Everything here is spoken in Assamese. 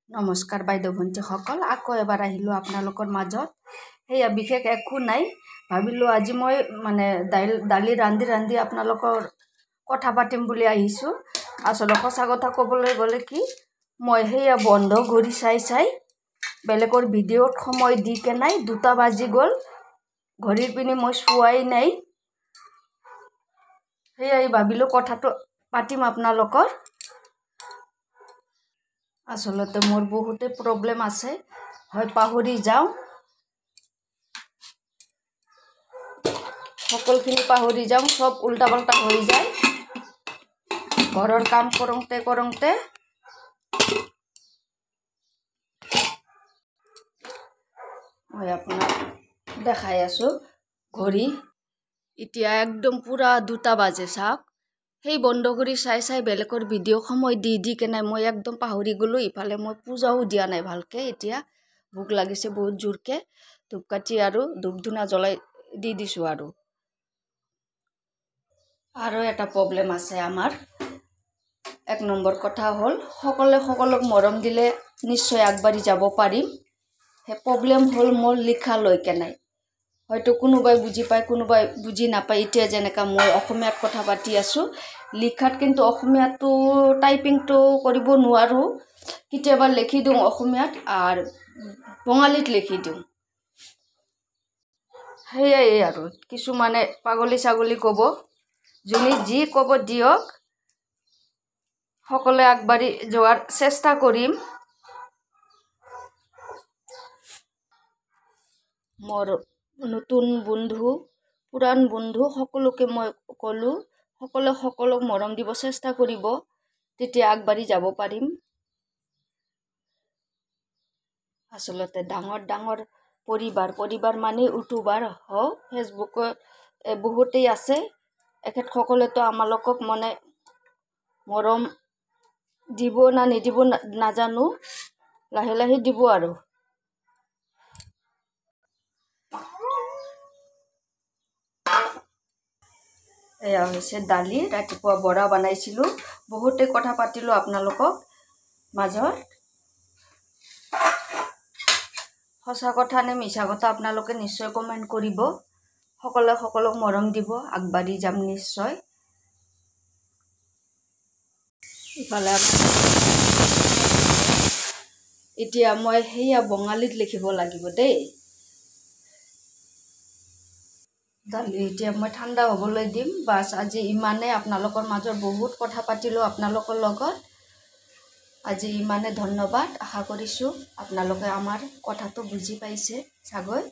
নমস্কাৰ বাইদেউ ভণ্টিসকল, আকৌ এবাৰ আহিলোঁ আপোনালোকৰ মাজত। সেয়া বিশেষ একো নাই, ভাবিলোঁ আজি মই দালি ৰান্ধি আপোনালোকৰ কথা পাতিম বুলি আহিছোঁ। আচলতে সঁচা কথা ক'বলৈ গ'লে কি, মই সেয়া বন্ধ ঘড়ী চাই বেলেগৰ ভিডিঅ'ত সময় দি কেনাই 2টা বাজি গ'ল, ঘড়ীৰ পিনে মই চোৱাই নাই। সেয়াই ভাবিলোঁ কথাটো পাতিম আপোনালোকৰ। আচলতে মোৰ বহুতে প্ৰব্লেম আছে, হয় পাহৰি যাওঁ, সকলোখিনি পাহৰি যাওঁ, সব উল্টা পাল্টা হৈ যায় ঘৰৰ কাম কৰোঁতে। মই আপোনাক দেখাই আছোঁ ঘড়ী, এতিয়া একদম পুৰা 2টা বাজে চাওক। সেই বন্ধ কৰি চাই বেলেগৰ ভিডিঅ' সময় দি কেনে মই একদম পাহৰি গ'লোঁ। ইফালে মই পূজাও দিয়া নাই ভালকৈ। এতিয়া ভোক লাগিছে বহুত জোৰকৈ, ধূপকাঠি আৰু ধূপ ধূনা জ্বলাই দি দিছোঁ। আৰু এটা প্ৰব্লেম আছে আমাৰ। 1 নম্বৰ কথা হ'ল, সকলোক মৰম দিলে নিশ্চয় আগবাঢ়ি যাব পাৰিম। সেই প্ৰব্লেম হ'ল মোৰ লিখা লৈ কেনে। হয়তো কোনোবাই বুজি পায়, কোনোবাই বুজি নাপায়। এতিয়া যেনেকা মই অসমীয়াত কথা পাতি আছোঁ, লিখাত কিন্তু অসমীয়াটো টাইপিংটো কৰিব নোৱাৰোঁ। কেতিয়াবা লিখি দিওঁ অসমীয়াত আৰু বঙালীত লিখি দিওঁ। সেয়াই আৰু কিছুমানে পাগলী ছাগলী ক'ব, যোনে যি ক'ব দিয়ক, সকলোৱে আগবাঢ়ি যোৱাৰ চেষ্টা কৰিম। মোৰ নতুন বন্ধু, পুৰাণ বন্ধু সকলোকে মই ক'লোঁ, সকলোক মৰম দিব চেষ্টা কৰিব, তেতিয়া আগবাঢ়ি যাব পাৰিম। আচলতে ডাঙৰ পৰিবাৰ মানে ইউটিউবাৰ হওক, ফেচবুকত বহুতেই আছে। এখেতসকলেতো আমালোকক মৰম দিব না নিদিব নাজানো, লাহে দিব আৰু। এয়া হৈছে দালি, ৰাতিপুৱা বৰা বনাইছিলোঁ। বহুতে কথা পাতিলোঁ আপোনালোকক মাজত। সঁচা কথা নে মিছা কথা আপোনালোকে নিশ্চয় কমেণ্ট কৰিব। সকলোক মৰম দিব, আগবাঢ়ি যাম নিশ্চয়। ইফালে এতিয়া মই সেয়া বঙালীত লিখিব লাগিব দেই। দালি এতিয়া মই ঠাণ্ডা হ'বলৈ দিম। বাছ আজি ইমানে, আপোনালোকৰ মাজত বহুত কথা পাতিলোঁ আপোনালোকৰ লগত। আজি ইমানে, ধন্যবাদ। আশা কৰিছোঁ আপোনালোকে আমাৰ কথাটো বুজি পাইছে চাগৈ।